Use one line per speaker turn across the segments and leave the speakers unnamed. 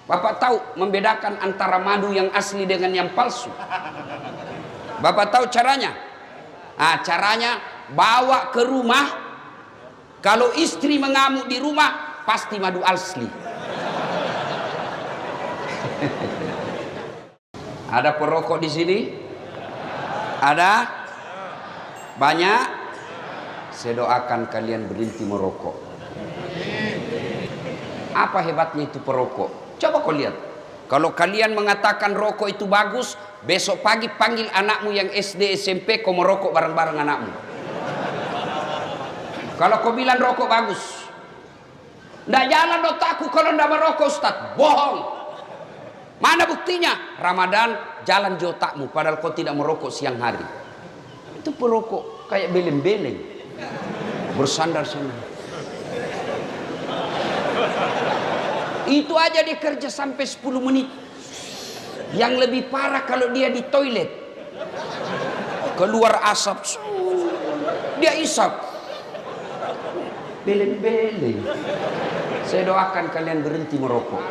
Bapak tahu membedakan antara madu yang asli dengan yang palsu? Bapak tahu caranya? Caranya bawa ke rumah. Kalau istri mengamuk di rumah, pasti madu asli. Ada perokok di sini? Ada? Banyak? Saya doakan kalian berhenti merokok. Apa hebatnya itu perokok? Coba kau lihat. Kalau kalian mengatakan rokok itu bagus, besok pagi panggil anakmu yang SD SMP, kau merokok bareng-bareng anakmu. Kalau kau bilang rokok bagus, ndak jalan otakku kalau ndak merokok, Ustaz. Bohong. Mana buktinya? Ramadan jalan di otakmu padahal kau tidak merokok siang hari. Itu perokok kayak beleng-beleng, bersandar-sandar. Itu aja dia kerja sampai 10 menit. Yang lebih parah kalau dia di toilet, keluar asap, dia isap, beleng-beleng. Saya doakan kalian berhenti merokok.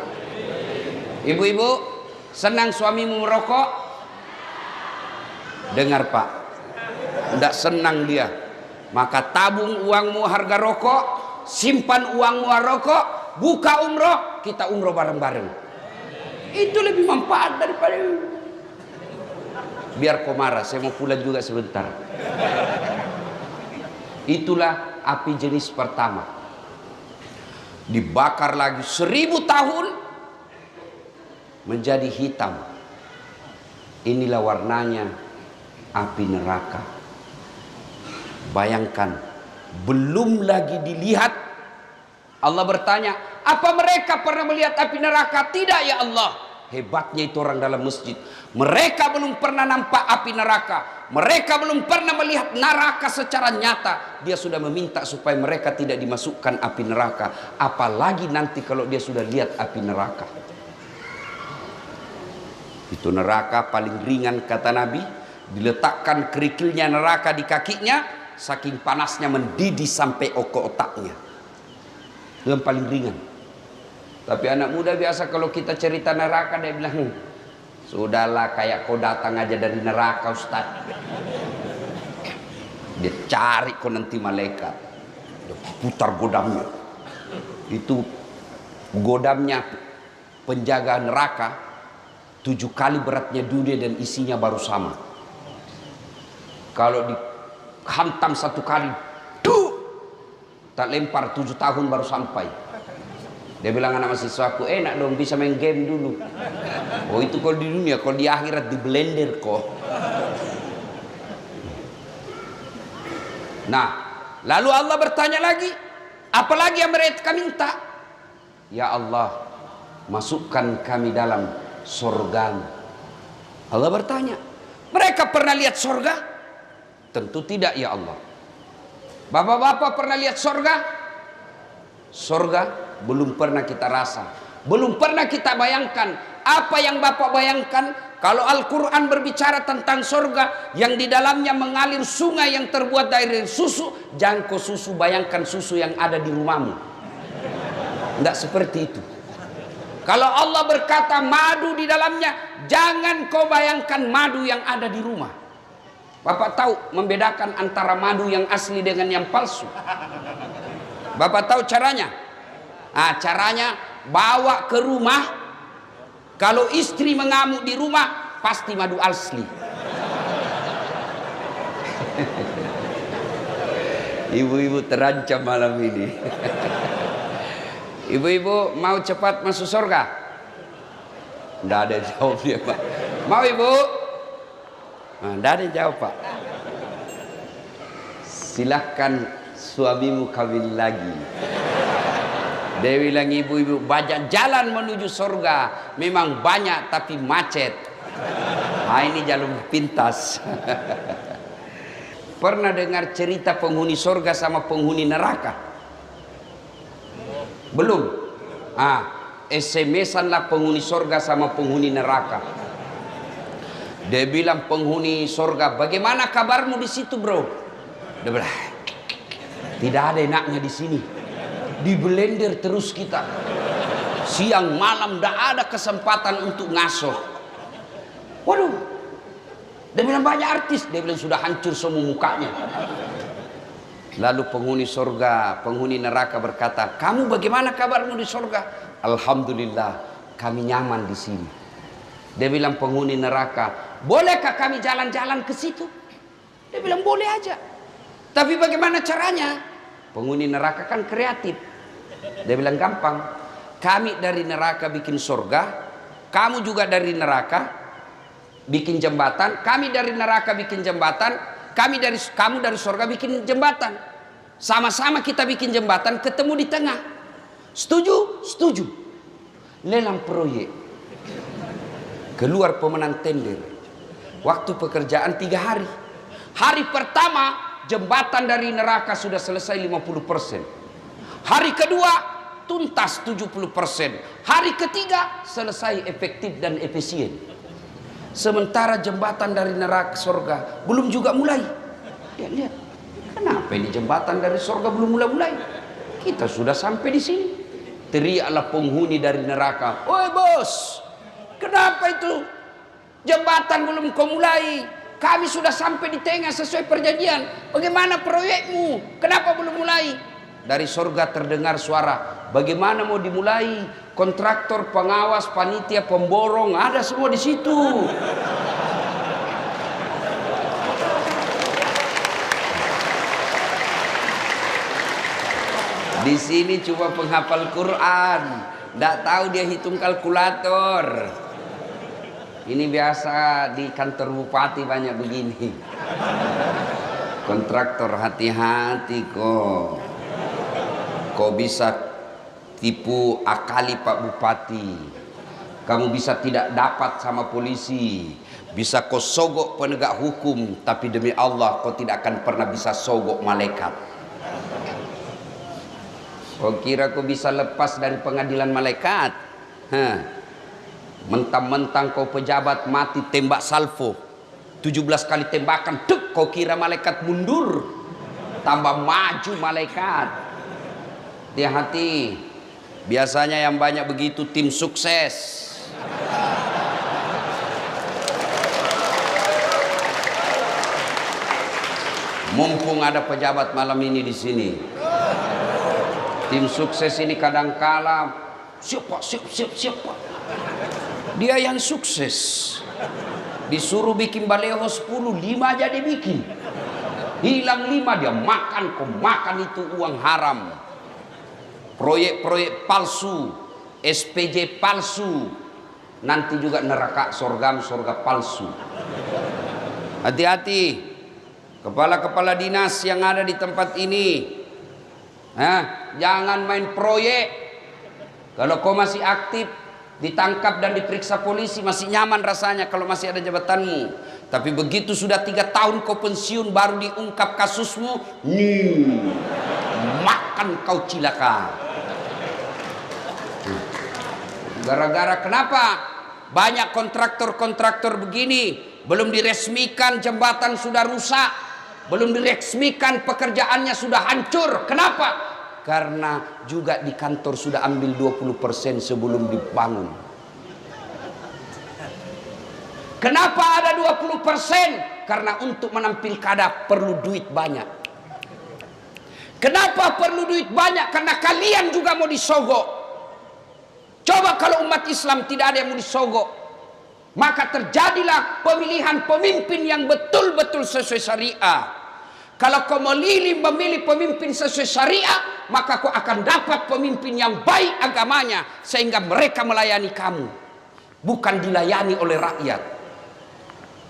Ibu-ibu, senang suamimu merokok? Dengar Pak, tidak senang dia, maka tabung uangmu harga rokok, simpan uangmu harga rokok, buka umroh, kita umroh bareng-bareng. Itu lebih manfaat daripada. Biar kau marah, saya mau pulang juga sebentar. Itulah api jenis pertama. Dibakar lagi 1000 tahun menjadi hitam. Inilah warnanya api neraka. Bayangkan, belum lagi dilihat. Allah bertanya, apa mereka pernah melihat api neraka? Tidak ya Allah. Hebatnya itu orang dalam masjid. Mereka belum pernah nampak api neraka. Mereka belum pernah melihat neraka secara nyata. Dia sudah meminta supaya mereka tidak dimasukkan api neraka. Apalagi nanti kalau dia sudah lihat api neraka. Itu neraka paling ringan kata Nabi. Diletakkan kerikilnya neraka di kakinya, saking panasnya mendidih sampai ke otaknya. Yang paling ringan. Tapi anak muda biasa kalau kita cerita neraka, dia bilang, sudahlah kayak kau datang aja dari neraka Ustaz. Dia cari kau nanti malaikat, dia putar godamnya. Itu godamnya penjaga neraka 7 kali beratnya dunia dan isinya baru sama. Kalau dihantam 1 kali, tak lempar 7 tahun baru sampai. Dia bilang anak mahasiswaku, enak dong bisa main game dulu. Oh itu kalau di dunia, kalau di akhirat di blender kok. Nah, lalu Allah bertanya lagi, apalagi yang mereka minta? Ya Allah, masukkan kami dalam surga. Allah bertanya, mereka pernah lihat surga? Tentu tidak ya Allah. Bapak-bapak pernah lihat surga? Surga belum pernah kita rasa, belum pernah kita bayangkan. Apa yang Bapak bayangkan kalau Al-Quran berbicara tentang surga yang di dalamnya mengalir sungai yang terbuat dari susu? Jangan kau susu, bayangkan susu yang ada di rumahmu. Tidak seperti itu. Kalau Allah berkata madu di dalamnya, jangan kau bayangkan madu yang ada di rumah. Bapak tahu membedakan antara madu yang asli dengan yang palsu? Bapak tahu caranya? Caranya bawa ke rumah. Kalau istri mengamuk di rumah, pasti madu asli. Ibu-ibu terancam malam ini. Ibu-ibu mau cepat masuk surga? Tidak ada jawab dia Pak. Mau ibu? Tidak ada jawab Pak. Silahkan suamimu kawin lagi. Dia bilang ibu-ibu banyak jalan menuju surga. Memang banyak tapi macet. Ini jalur pintas. Pernah dengar cerita penghuni surga sama penghuni neraka? Belum? SMS-anlah penghuni surga sama penghuni neraka. Dia bilang penghuni surga, bagaimana kabarmu di situ bro? Dia bilang, tidak ada enaknya di sini. Di blender terus kita. Siang malam tidak ada kesempatan untuk ngaso. Waduh, dia bilang banyak artis, dia bilang sudah hancur semua mukanya. Lalu penghuni surga, penghuni neraka berkata, kamu bagaimana kabarmu di surga? Alhamdulillah, kami nyaman di sini. Dia bilang penghuni neraka, bolehkah kami jalan-jalan ke situ? Dia bilang boleh aja. Tapi bagaimana caranya? Penghuni neraka kan kreatif. Dia bilang gampang. Kami dari neraka bikin surga, kamu juga dari neraka bikin jembatan, kami dari neraka bikin jembatan, kamu dari surga bikin jembatan. Sama-sama kita bikin jembatan, ketemu di tengah. Setuju? Setuju. Lelang proyek. Keluar pemenang tender. Waktu pekerjaan 3 hari. Hari pertama jembatan dari neraka sudah selesai 50%. Hari kedua tuntas 70%. Hari ketiga selesai efektif dan efisien. Sementara jembatan dari neraka surga belum juga mulai. Lihat, kenapa ini jembatan dari surga belum mulai? Kita sudah sampai di sini. Teriaklah penghuni dari neraka, "Oi bos, kenapa itu jembatan belum kau mulai? Kami sudah sampai di tengah sesuai perjanjian. Bagaimana proyekmu? Kenapa belum mulai?" Dari surga terdengar suara, "Bagaimana mau dimulai? Kontraktor, pengawas, panitia, pemborong ada semua di situ." Di sini cuma penghafal Quran, tidak tahu dia hitung kalkulator. Ini biasa di kantor bupati banyak begini. Kontraktor, hati-hati kok. Kau bisa tipu akali Pak Bupati. Kamu bisa tidak dapat sama polisi. Bisa kau sogok penegak hukum, tapi demi Allah kau tidak akan pernah bisa sogok malaikat. Kau kira kau bisa lepas dari pengadilan malaikat? Mentang-mentang kau pejabat mati tembak salvo 17 kali tembakan, dek, kau kira malaikat mundur? Tambah maju malaikat. Hati-hati. Biasanya yang banyak begitu tim sukses. Mumpung ada pejabat malam ini di sini. Tim sukses ini kadangkala siap Pak. Dia yang sukses. Disuruh bikin baleho 10, 5 aja dia bikin. Hilang 5 dia makan, kau makan itu uang haram. Proyek-proyek palsu, SPJ palsu, nanti juga neraka surga palsu. Hati-hati, kepala-kepala dinas yang ada di tempat ini, jangan main proyek. Kalau kau masih aktif, ditangkap dan diperiksa polisi, masih nyaman rasanya kalau masih ada jabatanmu. Tapi begitu sudah 3 tahun kau pensiun, baru diungkap kasusmu, makan kau cilaka. Gara-gara kenapa? Banyak kontraktor-kontraktor begini, belum diresmikan jembatan sudah rusak, belum diresmikan pekerjaannya sudah hancur. Kenapa? Karena juga di kantor sudah ambil 20% sebelum dibangun. Kenapa ada 20%? Karena untuk menampil kada perlu duit banyak. Kenapa perlu duit banyak? Karena kalian juga mau disogok. Coba kalau umat Islam tidak ada yang mau disogok, maka terjadilah pemilihan pemimpin yang betul-betul sesuai syariah. Kalau kau memilih pemimpin sesuai syariah, maka kau akan dapat pemimpin yang baik agamanya, sehingga mereka melayani kamu, bukan dilayani oleh rakyat.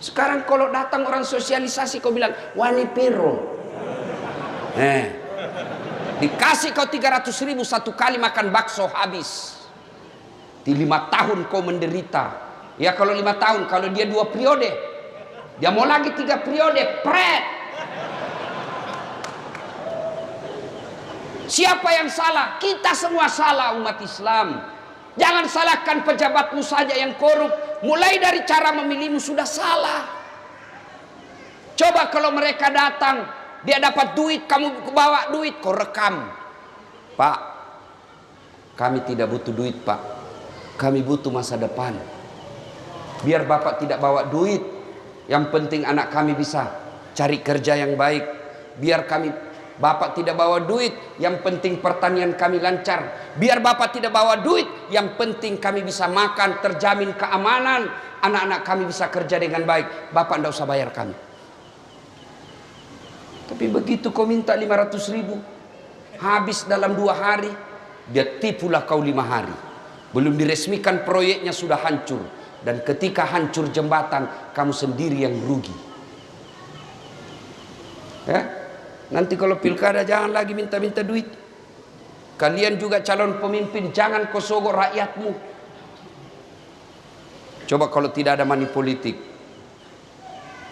Sekarang kalau datang orang sosialisasi, kau bilang wani pero, dikasih kau 300.000 satu kali makan bakso habis. Di 5 tahun kau menderita. Ya kalau 5 tahun, kalau dia 2 periode, dia mau lagi 3 periode, pret. Siapa yang salah? Kita semua salah, umat Islam. Jangan salahkan pejabatmu saja yang korup. Mulai dari cara memilihmu sudah salah. Coba kalau mereka datang, dia dapat duit, kamu bawa duit, kau rekam. Pak, kami tidak butuh duit Pak. Kami butuh masa depan. Biar bapak tidak bawa duit, yang penting anak kami bisa cari kerja yang baik. Biar bapak tidak bawa duit, yang penting pertanian kami lancar. Biar bapak tidak bawa duit, yang penting kami bisa makan, terjamin keamanan, anak-anak kami bisa kerja dengan baik. Bapak tidak usah bayar kami. Tapi begitu kau minta 500.000, habis dalam 2 hari, dia tipulah kau 5 hari. Belum diresmikan proyeknya sudah hancur. Dan ketika hancur jembatan, kamu sendiri yang rugi. Ya? Nanti kalau pilkada jangan lagi minta-minta duit. Kalian juga calon pemimpin, jangan kau sogok rakyatmu. Coba kalau tidak ada money politik.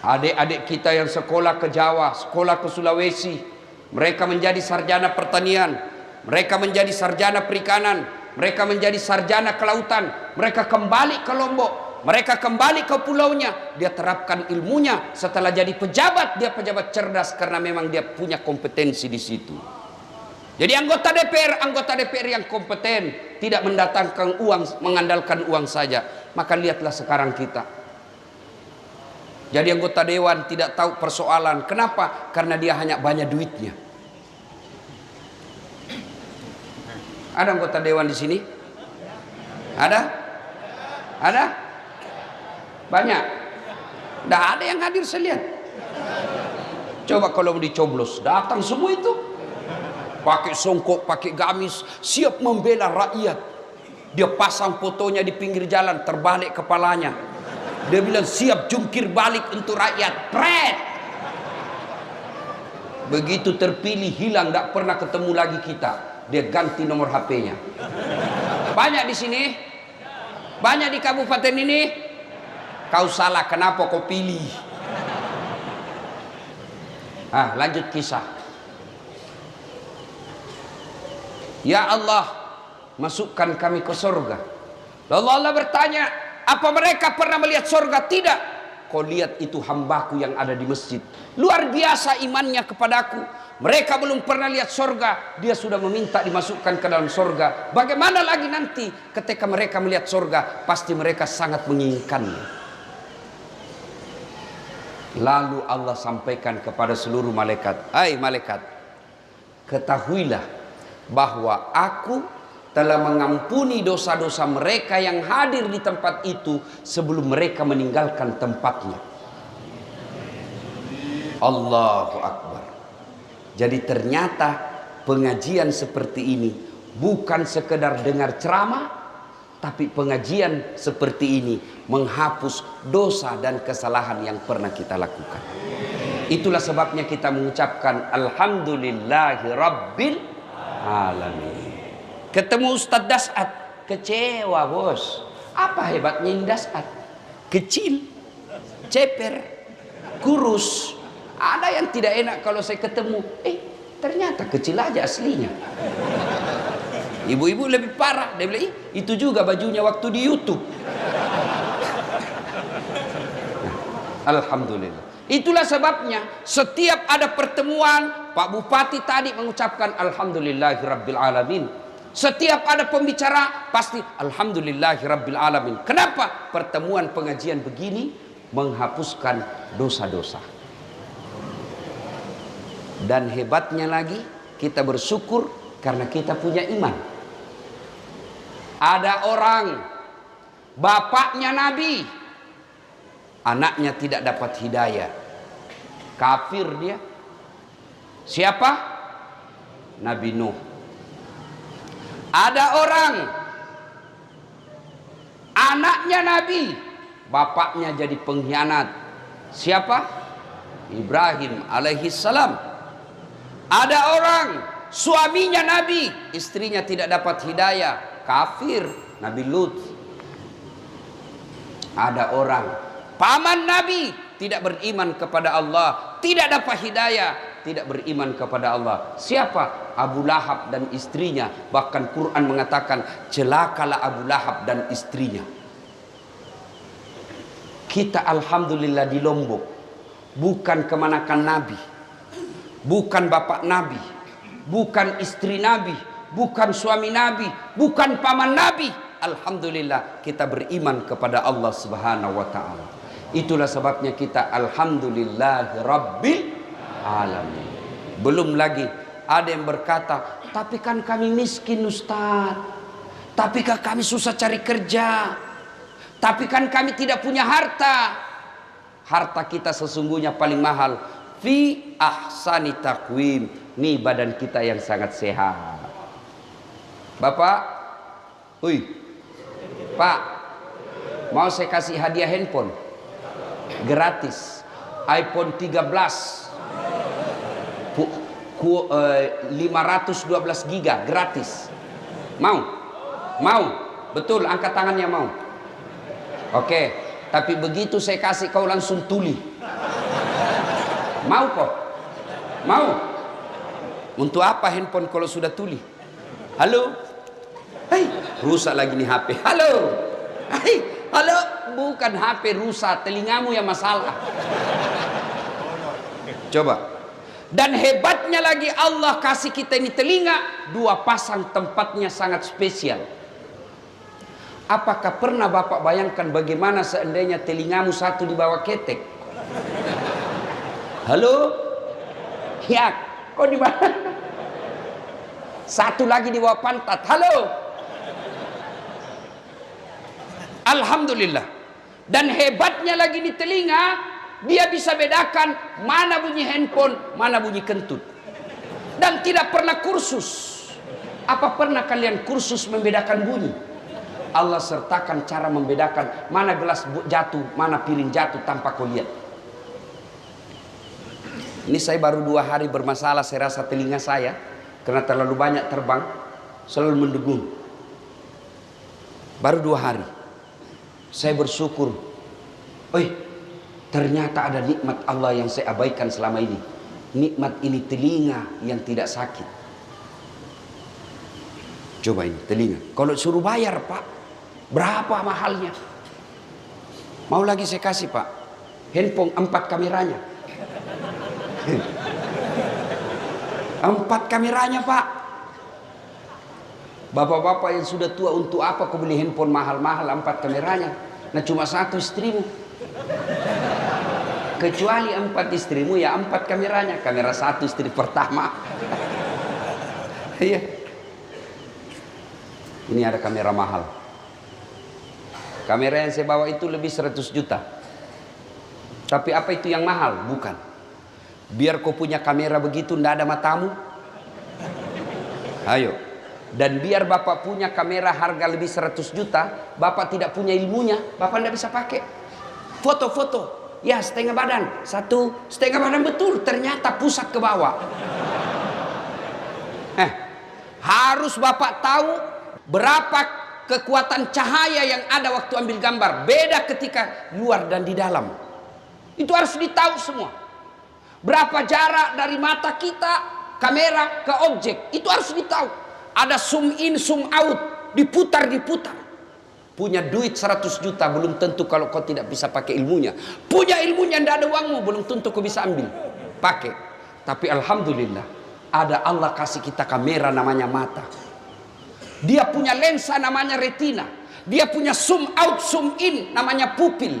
Adik-adik kita yang sekolah ke Jawa, sekolah ke Sulawesi, mereka menjadi sarjana pertanian, mereka menjadi sarjana perikanan, mereka menjadi sarjana kelautan, mereka kembali ke Lombok, mereka kembali ke pulaunya, dia terapkan ilmunya, setelah jadi pejabat, dia pejabat cerdas karena memang dia punya kompetensi di situ. Jadi anggota DPR yang kompeten, tidak mendatangkan uang, mengandalkan uang saja. Maka lihatlah sekarang kita. Jadi anggota dewan tidak tahu persoalan. Kenapa? Karena dia hanya banyak duitnya. Ada anggota dewan di sini? Ada? Ada? Banyak? Tidak ada yang hadir saya lihat. Coba kalau dicoblos, datang semua itu. Pakai songkok, pakai gamis, siap membela rakyat. Dia pasang fotonya di pinggir jalan, terbalik kepalanya. Dia bilang siap jungkir balik untuk rakyat. Pret! Begitu terpilih hilang, tidak pernah ketemu lagi kita. Dia ganti nomor HP-nya. Banyak di sini? Banyak di kabupaten ini? Kau salah, kenapa kau pilih? Lanjut kisah. Ya Allah, masukkan kami ke surga. Lalu Allah bertanya, apa mereka pernah melihat surga? Tidak. Kau lihat itu hambaku yang ada di masjid. Luar biasa imannya kepadaku. Mereka belum pernah lihat surga, dia sudah meminta dimasukkan ke dalam surga. Bagaimana lagi nanti ketika mereka melihat surga? Pasti mereka sangat menginginkannya. Lalu Allah sampaikan kepada seluruh malaikat, hai malaikat, ketahuilah bahwa aku telah mengampuni dosa-dosa mereka yang hadir di tempat itu sebelum mereka meninggalkan tempatnya. Allahu Akbar. Jadi ternyata pengajian seperti ini bukan sekedar dengar ceramah, tapi pengajian seperti ini menghapus dosa dan kesalahan yang pernah kita lakukan. Itulah sebabnya kita mengucapkan Alhamdulillahi Rabbil Alamin. Ketemu Ustadz Dasat, kecewa bos. Apa hebatnya Dasat? Kecil, ceper, kurus. Ada yang tidak enak kalau saya ketemu. Ternyata kecil aja aslinya. Ibu-ibu lebih parah. Dia bilang, itu juga bajunya waktu di YouTube. Alhamdulillah. Itulah sebabnya setiap ada pertemuan, Pak Bupati tadi mengucapkan Alhamdulillahirabbil alamin. Setiap ada pembicara pasti Alhamdulillahirabbil alamin. Kenapa? Pertemuan pengajian begini menghapuskan dosa-dosa. Dan hebatnya lagi, kita bersyukur karena kita punya iman. Ada orang, bapaknya Nabi, anaknya tidak dapat hidayah. Kafir dia. Siapa? Nabi Nuh. Ada orang, anaknya Nabi, bapaknya jadi pengkhianat. Siapa? Ibrahim alaihissalam. Ada orang, suaminya Nabi, istrinya tidak dapat hidayah, kafir, Nabi Lut. Ada orang, paman Nabi, tidak beriman kepada Allah, tidak dapat hidayah, tidak beriman kepada Allah. Siapa? Abu Lahab dan istrinya. Bahkan Quran mengatakan, celakalah Abu Lahab dan istrinya. Kita alhamdulillah di Lombok, bukan kemanakan Nabi, bukan bapak Nabi, bukan istri Nabi, bukan suami Nabi, bukan paman Nabi. alhamdulillah kita beriman kepada Allah Subhanahu wa taala. Itulah sebabnya kita alhamdulillahirabbil alamin. Belum lagi ada yang berkata, tapi kan kami miskin Ustaz, tapi kan kami susah cari kerja, tapi kan kami tidak punya harta. Harta kita sesungguhnya paling mahal fi ahsani taqwim. Nih badan kita yang sangat sehat. Bapak, Pak, mau saya kasih hadiah handphone gratis, iPhone 13 512 giga gratis. Mau? Betul, angkat tangannya mau. Oke, tapi begitu saya kasih kau langsung tuli. Mau kok? Mau? Untuk apa handphone kalau sudah tuli? Halo? Hei, rusak lagi nih HP. Halo? Hei, halo? Bukan HP rusak, telingamu yang masalah. Coba. Dan hebatnya lagi Allah kasih kita ini telinga, 2 pasang, tempatnya sangat spesial. Apakah pernah Bapak bayangkan bagaimana seandainya telingamu satu di bawah ketek? Halo? Ya, kok di mana? Satu lagi di bawah pantat. Halo? Alhamdulillah. Dan hebatnya lagi di telinga, dia bisa bedakan mana bunyi handphone, mana bunyi kentut. Dan tidak pernah kursus. Apa pernah kalian kursus membedakan bunyi? Allah sertakan cara membedakan mana gelas jatuh, mana piring jatuh tanpa kau lihat. Ini saya baru 2 hari bermasalah, saya rasa telinga saya karena terlalu banyak terbang, selalu mendengung. Baru 2 hari. Saya bersyukur. Ternyata ada nikmat Allah yang saya abaikan selama ini. Nikmat ini telinga yang tidak sakit. Coba ini telinga. Kalau suruh bayar Pak, berapa mahalnya? Mau lagi saya kasih Pak. Handphone 4 kameranya. 4 kameranya Pak. Bapak-bapak yang sudah tua, untuk apa kau beli handphone mahal-mahal 4 kameranya? Nah cuma 1 istrimu. Kecuali 4 istrimu ya 4 kameranya. Kamera 1 istri pertama. Iya. Ini ada kamera mahal. Kamera yang saya bawa itu lebih 100 juta. Tapi apa itu yang mahal? Bukan. Biar kau punya kamera begitu ndak ada matamu. Ayo. Dan biar Bapak punya kamera harga lebih 100 juta, Bapak tidak punya ilmunya, Bapak ndak bisa pakai. Foto-foto. Ya setengah badan, 1,5 badan betul, ternyata pusat ke bawah. Harus Bapak tahu berapa kekuatan cahaya yang ada waktu ambil gambar. Beda ketika luar dan di dalam. Itu harus ditahu semua. Berapa jarak dari mata kita, kamera ke objek, itu harus ditahu. Ada zoom in, zoom out, diputar. Punya duit 100 juta belum tentu kalau kau tidak bisa pakai ilmunya. Punya ilmunya tidak ada uangmu belum tentu kau bisa ambil pakai. Tapi alhamdulillah ada Allah kasih kita kamera namanya mata. Dia punya lensa namanya retina. Dia punya zoom out, zoom in namanya pupil.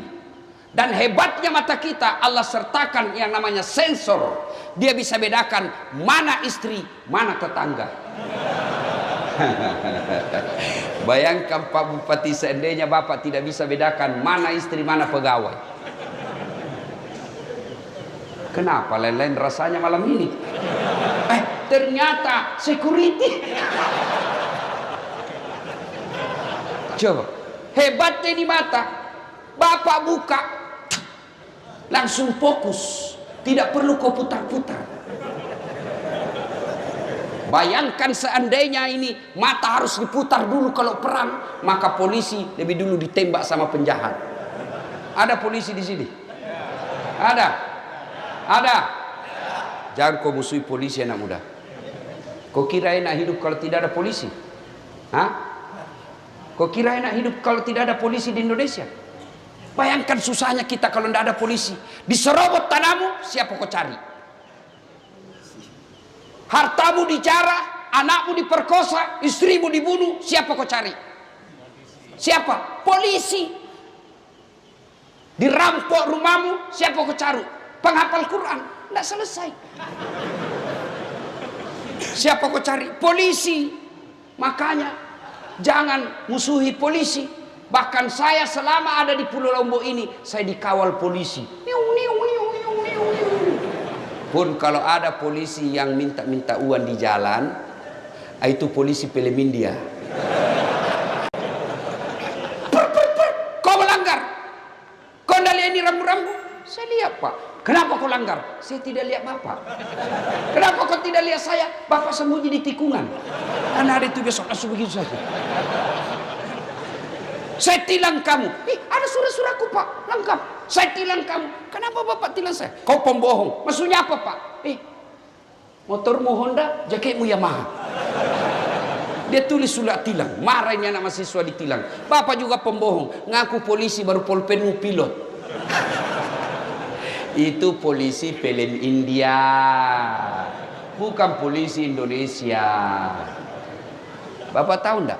Dan hebatnya mata kita Allah sertakan yang namanya sensor. Dia bisa bedakan mana istri, mana tetangga. Bayangkan Pak Bupati, seandainya Bapak tidak bisa bedakan mana istri mana pegawai. Kenapa lain-lain rasanya malam ini? Ternyata security. Coba, hebatnya di mata. Bapak buka, langsung fokus, tidak perlu kau putar-putar. Bayangkan seandainya ini mata harus diputar dulu kalau perang, maka polisi lebih dulu ditembak sama penjahat. Ada polisi di sini? Ada? Jangan kau musuhi polisi anak muda. Kau kira enak hidup kalau tidak ada polisi? Kau kira enak hidup kalau tidak ada polisi di Indonesia? Bayangkan susahnya kita kalau tidak ada polisi. Diserobot tanahmu, siapa kau cari? Hartamu dijarah, anakmu diperkosa, istrimu dibunuh, siapa kau cari? Siapa? Polisi. Dirampok rumahmu, siapa kau cari? Penghafal Quran. Tidak selesai. Siapa kau cari? Polisi. Makanya jangan musuhi polisi. Bahkan saya selama ada di Pulau Lombok ini, saya dikawal polisi. Pun kalau ada polisi yang minta-minta uang di jalan, itu polisi film India. Kau melanggar. Kau tidak lihat ini rambu-rambu? Saya lihat, Pak. Kenapa kau langgar? Saya tidak lihat Bapak. Kenapa kau tidak lihat saya? Bapak sembunyi di tikungan. Karena hari itu besok langsung begitu saja. Saya tilang kamu. Ada surat-suratku, Pak, lengkap. Saya tilang kamu. Kenapa Bapak tilang saya? Kau pembohong. Maksudnya apa, Pak? Motormu Honda, jaketmu Yamaha. Dia tulis surat tilang. Marah ini anak mahasiswa ditilang. Bapak juga pembohong. Ngaku polisi baru pulpenmu pilot. Itu polisi film India, bukan polisi Indonesia. Bapak tahu enggak?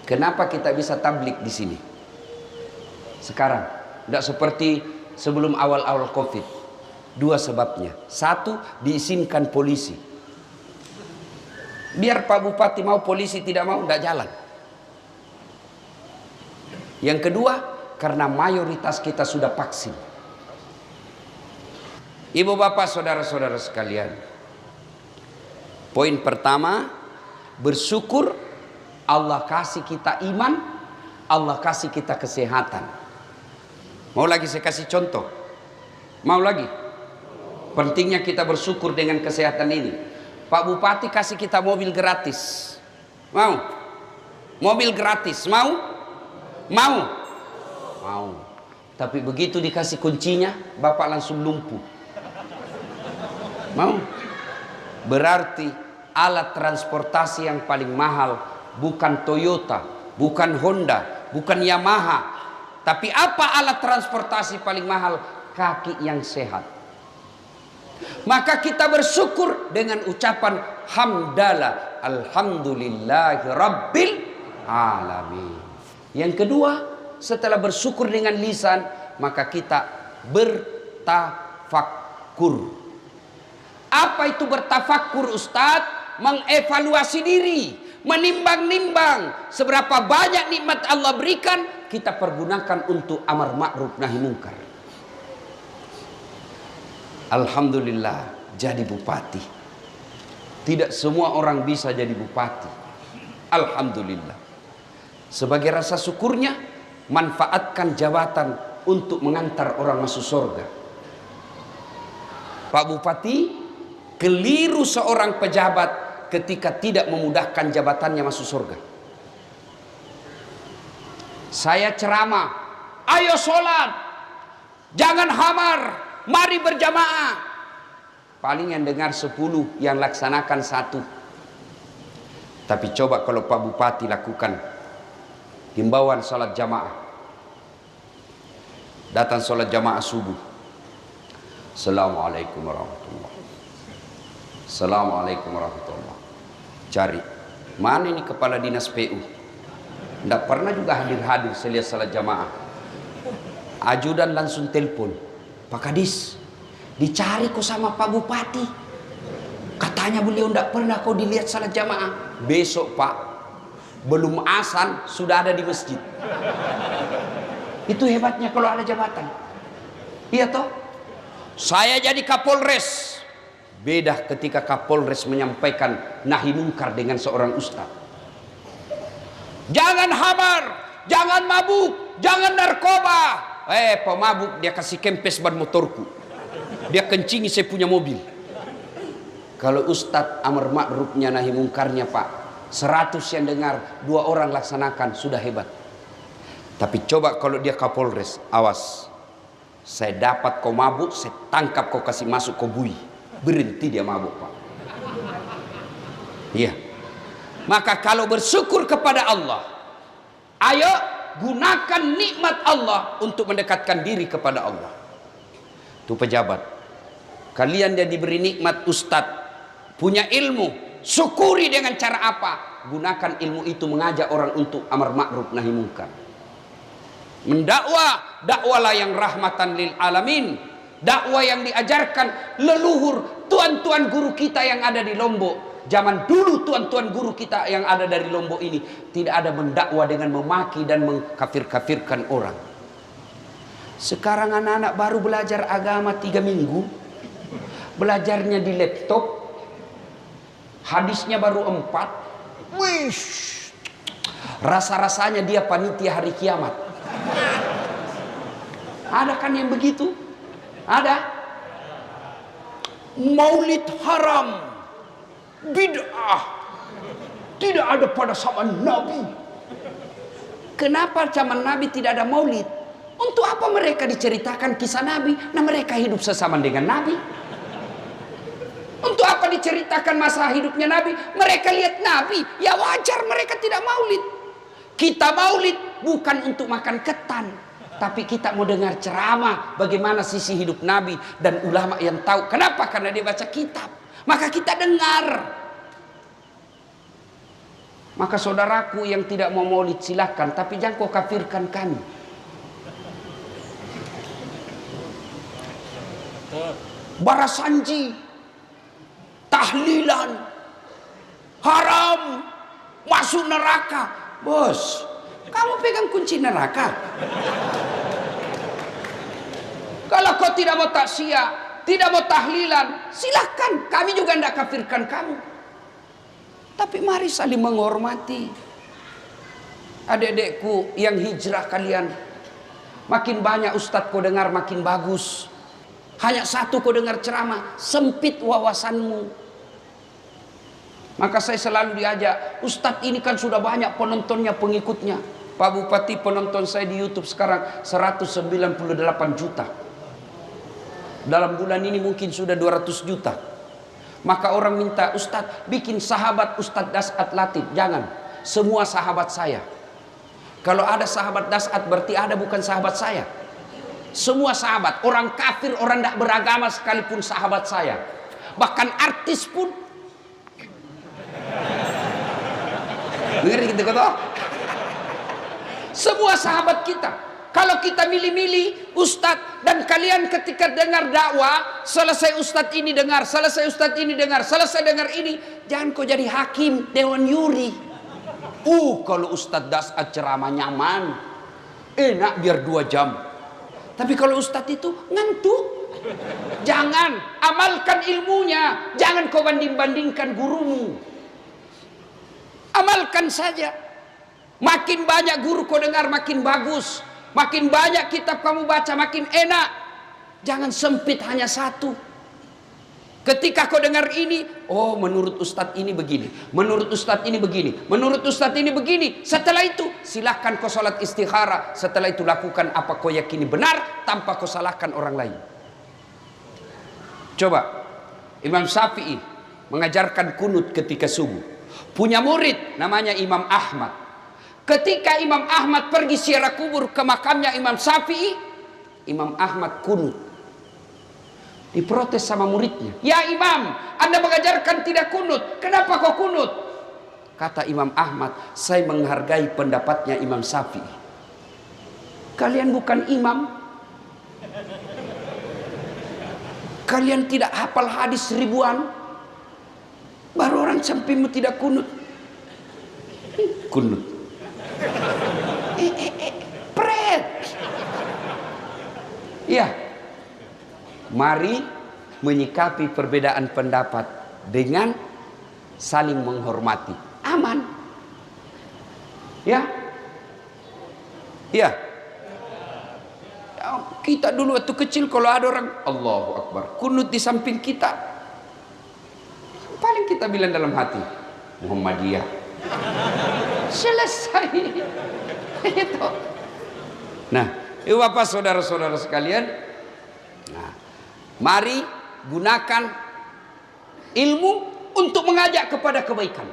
Kenapa kita bisa tablik di sini? Sekarang, enggak seperti sebelum awal-awal Covid. Dua sebabnya. Satu, diizinkan polisi. Biar Pak Bupati mau, polisi tidak mau, enggak jalan. Yang kedua, karena mayoritas kita sudah vaksin. Ibu bapak saudara-saudara sekalian, poin pertama, bersyukur Allah kasih kita iman, Allah kasih kita kesehatan. Mau lagi saya kasih contoh? Mau lagi? Pentingnya kita bersyukur dengan kesehatan ini. Pak Bupati kasih kita mobil gratis. Mau? Mobil gratis, mau? Mau? Mau. Tapi begitu dikasih kuncinya, bapak langsung lumpuh. Mau? Berarti alat transportasi yang paling mahal bukan Toyota, bukan Honda, bukan Yamaha. Tapi apa alat transportasi paling mahal? Kaki yang sehat. Maka kita bersyukur dengan ucapan hamdalah, alhamdulillahi rabbil alamin. Yang kedua, setelah bersyukur dengan lisan, maka kita bertafakkur. Apa itu bertafakkur, Ustadz? Mengevaluasi diri, menimbang-nimbang seberapa banyak nikmat Allah berikan, kita pergunakan untuk amar ma'ruf nahi mungkar. Alhamdulillah jadi bupati. Tidak semua orang bisa jadi bupati. Alhamdulillah. Sebagai rasa syukurnya, manfaatkan jabatan untuk mengantar orang masuk surga. Pak Bupati, keliru seorang pejabat ketika tidak memudahkan jabatannya masuk surga. Saya ceramah, ayo sholat, jangan hamar, mari berjamaah. Paling yang dengar 10, yang laksanakan 1. Tapi coba kalau Pak Bupati lakukan himbauan sholat jamaah. Datang sholat jamaah subuh. Assalamualaikum warahmatullahi. Assalamualaikum warahmatullahi. Cari mana ini kepala dinas PU? Tidak pernah juga hadir-hadir saya lihat salat jamaah. Ajudan langsung telepon, Pak Kadis, dicari kok sama Pak Bupati. Katanya beliau tidak pernah kau dilihat salat jamaah. Besok Pak, belum azan sudah ada di masjid. Itu hebatnya kalau ada jabatan. Iya toh? Saya jadi Kapolres. Beda ketika Kapolres menyampaikan nahi mungkar dengan seorang ustaz. Jangan hamar, jangan mabuk, jangan narkoba. Pemabuk dia kasih kempes ban motorku. Dia kencingi saya punya mobil. Kalau ustaz amar ma'rufnya nahi mungkarnya Pak, 100 yang dengar, 2 orang laksanakan, sudah hebat. Tapi coba kalau dia Kapolres, awas. Saya dapat kau mabuk, saya tangkap kau kasih masuk kau bui. Berhenti dia mabuk Pak. Iya. Maka kalau bersyukur kepada Allah, ayo gunakan nikmat Allah untuk mendekatkan diri kepada Allah. Itu pejabat. Kalian dia diberi nikmat ustadz, punya ilmu, syukuri dengan cara apa? gunakan ilmu itu mengajak orang untuk amar ma'ruf nahi munkar. Mendakwah, dakwalah yang rahmatan lil alamin. Dakwah yang diajarkan leluhur tuan-tuan guru kita yang ada di Lombok. Zaman dulu tuan-tuan guru kita yang ada dari Lombok ini tidak ada mendakwah dengan memaki dan mengkafir-kafirkan orang. Sekarang anak-anak baru belajar agama 3 minggu, belajarnya di laptop, hadisnya baru 4. Wish, rasa-rasanya dia panitia hari kiamat. Ada kan yang begitu? Ada. Maulid haram, bid'ah, tidak ada pada zaman Nabi. Kenapa zaman Nabi tidak ada maulid? Untuk apa mereka diceritakan kisah Nabi? Nah, mereka hidup sesama dengan Nabi. Untuk apa diceritakan masa hidupnya Nabi? Mereka lihat Nabi, ya wajar mereka tidak maulid. Kita maulid bukan untuk makan ketan, tapi kita mau dengar ceramah bagaimana sisi hidup Nabi dan ulama yang tahu. Kenapa? Karena dia baca kitab. Maka kita dengar. Maka saudaraku yang tidak mau maulid silahkan, tapi jangan kau kafirkan kami. Barasanji, tahlilan, haram, masuk neraka. Bos, kamu pegang kunci neraka. Kalau kau tidak mau takziah, tidak mau tahlilan, silahkan, kami juga tidak kafirkan kamu. Tapi mari saling menghormati. Adik-adikku yang hijrah kalian, makin banyak ustadz kau dengar makin bagus. Hanya satu kau dengar ceramah, sempit wawasanmu. Maka saya selalu diajak, ustadz ini kan sudah banyak penontonnya, pengikutnya. Pak Bupati, penonton saya di YouTube sekarang 198 juta. Dalam bulan ini mungkin sudah 200 juta. Maka orang minta, ustadz bikin sahabat Ustadz Das'at Latif. Jangan, semua sahabat saya. Kalau ada sahabat Das'at berarti ada bukan sahabat saya. Semua sahabat, orang kafir, orang tidak beragama sekalipun sahabat saya. Bahkan artis pun. Dengar gitu kata. Semua sahabat kita. Kalau kita milih-milih ustadz, dan kalian ketika dengar dakwah, selesai ustadz ini dengar, selesai ustadz ini dengar, selesai dengar ini, jangan kau jadi hakim dewan yuri. Kalau ustadz Das'at ceramah nyaman, enak biar 2 jam. Tapi kalau ustadz itu ngantuk. Jangan, amalkan ilmunya. Jangan kau banding-bandingkan gurumu. Amalkan saja. Makin banyak guru kau dengar makin bagus. Makin banyak kitab kamu baca makin enak. Jangan sempit hanya satu. Ketika kau dengar ini, oh menurut ustadz ini begini, menurut ustadz ini begini, menurut ustadz ini begini. Setelah itu silahkan kau sholat istikharah. Setelah itu lakukan apa kau yakini benar tanpa kau salahkan orang lain. Coba Imam Syafi'i mengajarkan kunut ketika subuh. Punya murid namanya Imam Ahmad. Ketika Imam Ahmad pergi ziarah kubur ke makamnya Imam Syafi'i, Imam Ahmad kunut. Diprotes sama muridnya. Ya Imam, Anda mengajarkan tidak kunut. Kenapa kau kunut? Kata Imam Ahmad, saya menghargai pendapatnya Imam Syafi'i. Kalian bukan imam. Kalian tidak hafal hadis ribuan. Baru orang sampingmu tidak kunut. Kunut. Pret. Ya. Mari menyikapi perbedaan pendapat dengan saling menghormati. Aman. Ya. Ya. Kita dulu waktu kecil kalau ada orang Allahu Akbar kunut di samping kita, paling kita bilang dalam hati Muhammadiyah. Selesai. Itu. Nah, Bapak saudara-saudara sekalian, nah, mari gunakan ilmu untuk mengajak kepada kebaikan.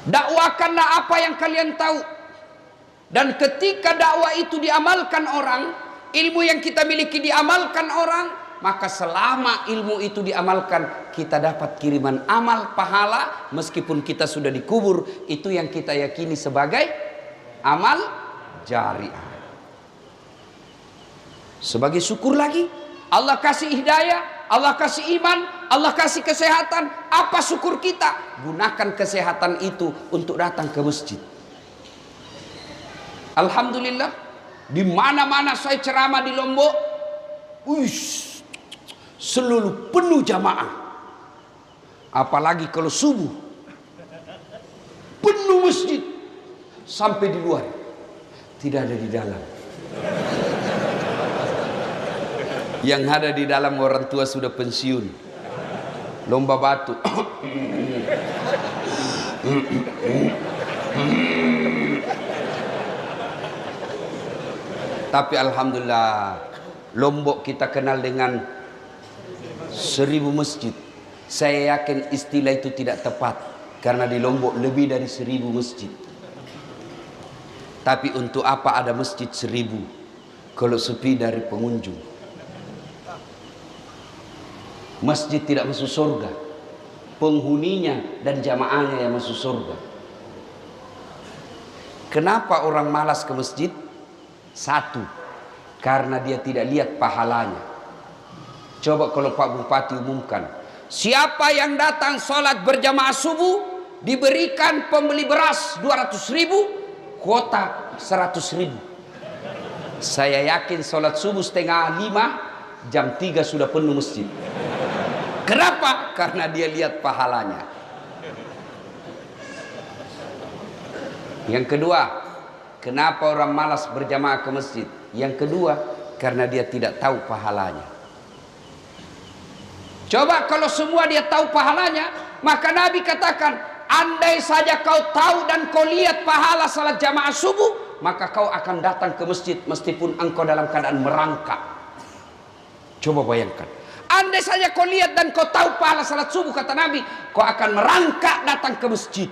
Dakwakanlah apa yang kalian tahu. Dan ketika dakwah itu diamalkan orang, ilmu yang kita miliki diamalkan orang, maka selama ilmu itu diamalkan, kita dapat kiriman amal pahala meskipun kita sudah dikubur. Itu yang kita yakini sebagai amal jariah. Sebagai syukur lagi, Allah kasih hidayah, Allah kasih iman, Allah kasih kesehatan. Apa syukur kita? Gunakan kesehatan itu untuk datang ke masjid. Alhamdulillah, di mana-mana saya ceramah di Lombok, selalu penuh jamaah. Apalagi kalau subuh, penuh masjid sampai di luar, tidak ada di dalam. Yang ada di dalam orang tua sudah pensiun, lomba batu. Tapi alhamdulillah, Lombok kita kenal dengan 1000 masjid. Saya yakin istilah itu tidak tepat, karena di Lombok lebih dari 1000 masjid. Tapi untuk apa ada masjid 1000 kalau sepi dari pengunjung? Masjid tidak masuk surga, penghuninya dan jamaahnya yang masuk surga. Kenapa orang malas ke masjid? Satu, karena dia tidak lihat pahalanya. Coba kalau Pak Bupati umumkan, siapa yang datang sholat berjamaah subuh diberikan pembeli beras 200.000, kuota 100.000. Saya yakin sholat subuh 4:30, jam 3 sudah penuh masjid. Kenapa? Karena dia lihat pahalanya. Yang kedua, kenapa orang malas berjamaah ke masjid? Yang kedua, karena dia tidak tahu pahalanya. Coba kalau semua dia tahu pahalanya, maka Nabi katakan, andai saja kau tahu dan kau lihat pahala salat jamaah subuh, maka kau akan datang ke masjid meskipun engkau dalam keadaan merangkak. Coba bayangkan, andai saja kau lihat dan kau tahu pahala salat subuh, kata Nabi, kau akan merangkak datang ke masjid.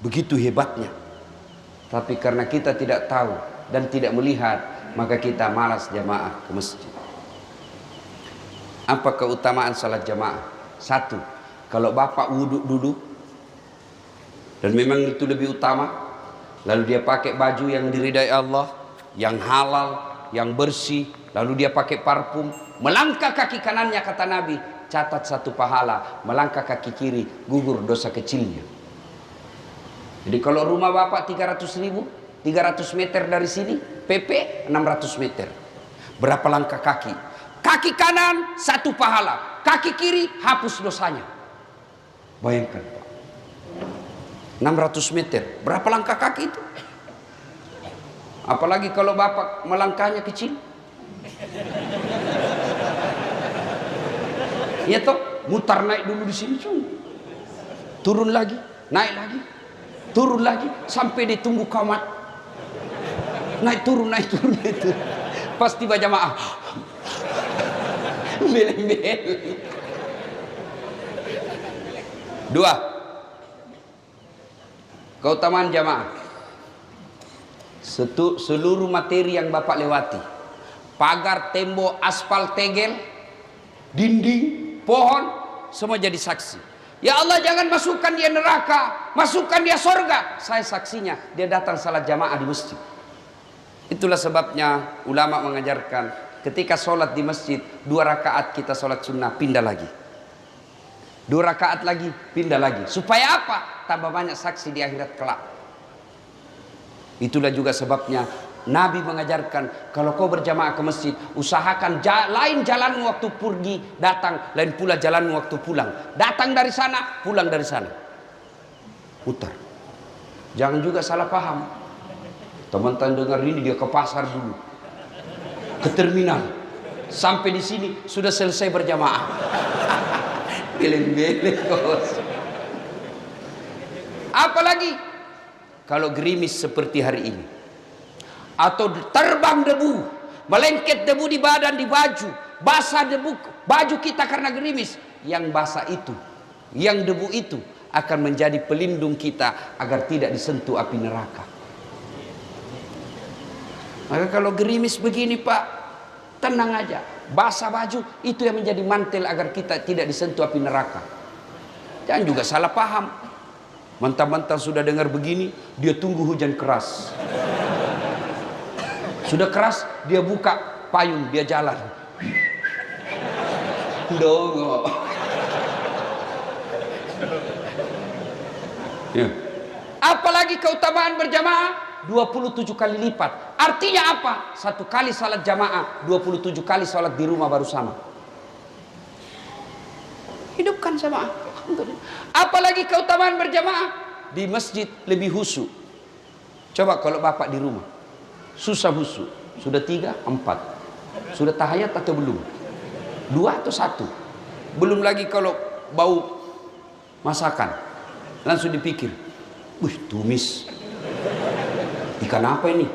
Begitu hebatnya. Tapi karena kita tidak tahu dan tidak melihat, maka kita malas jamaah ke masjid. Apa keutamaan salat jamaah? Satu, kalau bapak wudhu dulu, dan memang itu lebih utama, lalu dia pakai baju yang diridai Allah, yang halal, yang bersih, lalu dia pakai parfum, melangkah kaki kanannya, kata Nabi, catat 1 pahala, melangkah kaki kiri, gugur dosa kecilnya. Jadi kalau rumah bapak 300.000, 300 meter dari sini, PP 600 meter. Berapa langkah kaki? Kaki kanan 1 pahala, kaki kiri hapus dosanya. Bayangkan Pak, 600 meter, berapa langkah kaki itu? Apalagi kalau bapak melangkahnya kecil. Ya toh, mutar naik dulu di sini, turun lagi, naik lagi, turun lagi, sampai ditunggu komat. Naik turun, naik turun, naik turun. Pas tiba jamaah, beleng-beleng. 2, keutamaan jamaah. Seluruh materi yang bapak lewati, pagar, tembok, aspal, tegel, dinding, pohon, semua jadi saksi. Ya Allah, jangan masukkan dia neraka, masukkan dia surga. Saya saksinya, dia datang salat jamaah di masjid. Itulah sebabnya ulama mengajarkan, ketika sholat di masjid, 2 rakaat kita sholat sunnah, pindah lagi. 2 rakaat lagi, pindah lagi. Supaya apa? Tambah banyak saksi di akhirat kelak. Itulah juga sebabnya Nabi mengajarkan, kalau kau berjamaah ke masjid, usahakan lain jalan waktu pergi datang, lain pula jalan waktu pulang. Datang dari sana, pulang dari sana. Putar. Jangan juga salah paham. Teman-teman dengar ini, dia ke pasar dulu, ke terminal, sampai di sini sudah selesai berjamaah. Beleng-beleng. Apalagi kalau gerimis seperti hari ini, atau terbang debu, melengket debu di badan, di baju, basah debu baju kita karena gerimis. Yang basah itu, yang debu itu akan menjadi pelindung kita agar tidak disentuh api neraka. Maka kalau gerimis begini Pak, tenang aja, basah baju, itu yang menjadi mantel agar kita tidak disentuh api neraka. Jangan juga salah paham. Mentang-mentang sudah dengar begini, dia tunggu hujan keras. Sudah keras, dia buka payung, dia jalan. Dongo. Ya. Apalagi keutamaan berjamaah 27 kali lipat. Artinya apa? Satu kali salat jamaah 27 kali salat di rumah baru sama. Hidupkan jamaah. Apalagi keutamaan berjamaah di masjid lebih khusyuk. Coba kalau bapak di rumah susah khusyuk. Sudah 3, 4. Sudah tahiyat atau belum? 2 atau 1? Belum lagi kalau bau masakan. Langsung dipikir, wih tumis ikan apa ini?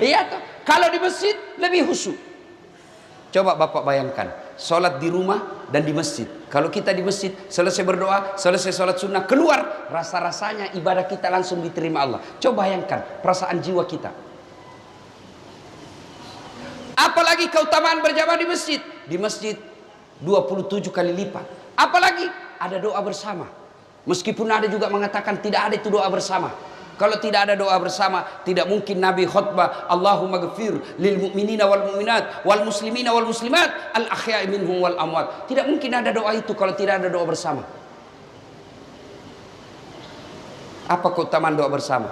Iya toh. Kalau di masjid lebih khusyuk. Coba bapak bayangkan, sholat di rumah dan di masjid. Kalau kita di masjid, selesai berdoa, selesai sholat sunnah, keluar, rasa-rasanya ibadah kita langsung diterima Allah. Coba bayangkan perasaan jiwa kita. Apalagi keutamaan berjamaah di masjid. Di masjid 27 kali lipat. Apalagi ada doa bersama. Meskipun ada juga mengatakan tidak ada itu doa bersama. Kalau tidak ada doa bersama, tidak mungkin Nabi khutbah Allahumma ghafir lil mu'minina wal mu'minat wal muslimina wal muslimat al ahya'i minhum wal amwat. Tidak mungkin ada doa itu kalau tidak ada doa bersama. Apa keutamaan doa bersama?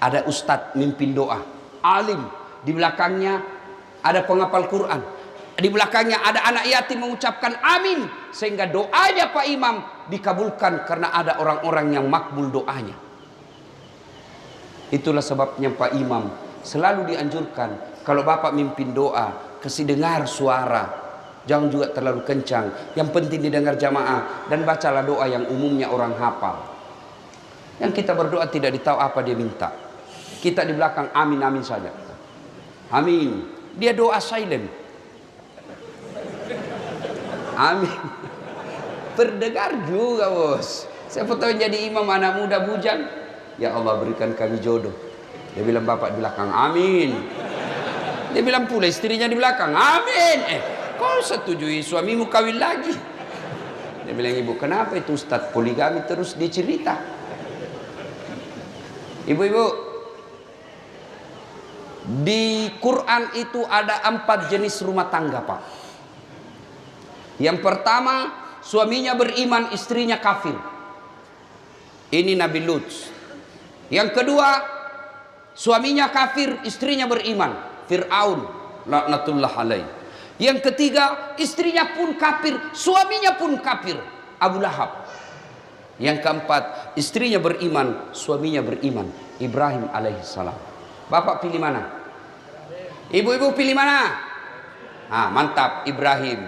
Ada ustadz mimpin doa, alim, di belakangnya ada penghafal Quran, di belakangnya ada anak yatim mengucapkan amin, sehingga doanya Pak Imam dikabulkan karena ada orang-orang yang makbul doanya. Itulah sebabnya Pak Imam selalu dianjurkan kalau bapak mimpin doa, kasih dengar suara, jangan juga terlalu kencang, yang penting didengar jamaah, dan bacalah doa yang umumnya orang hafal. Yang kita berdoa tidak ditahu apa dia minta, kita di belakang amin amin saja, amin. Dia doa silent, amin. Berdengar juga bos. Siapa tahu jadi imam anak muda bujang, ya Allah berikan kami jodoh. Dia bilang bapak di belakang amin. Dia bilang pula istrinya di belakang amin. Kau setujui suamimu kawin lagi? Dia bilang, ibu kenapa itu Ustadz poligami terus dia cerita? Ibu-ibu, di Quran itu ada 4 jenis rumah tangga Pak. Yang pertama, suaminya beriman, istrinya kafir. Ini Nabi Lut. Yang kedua, suaminya kafir, istrinya beriman, Fir'aun laknatullah alaih. Yang ketiga, istrinya pun kafir, suaminya pun kafir, Abu Lahab. Yang keempat, istrinya beriman, suaminya beriman, Ibrahim alaihissalam. Bapak pilih mana? Ibu-ibu pilih mana? Mantap, Ibrahim.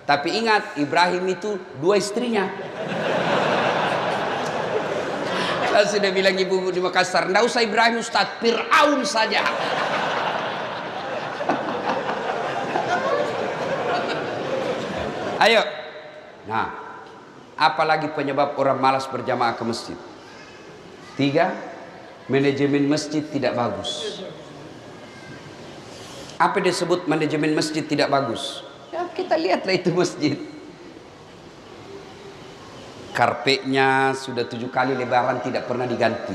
Tapi ingat, Ibrahim itu 2 istrinya. Lalu sudah bilang ibu-ibu di Makassar, enggak usah Ibrahim Ustaz, Fir'aun saja. Ayo. Nah, apalagi penyebab orang malas berjamaah ke masjid? 3, manajemen masjid tidak bagus. Apa disebut manajemen masjid tidak bagus? Ya, kita lihatlah itu masjid. Karpetnya sudah 7 kali lebaran tidak pernah diganti.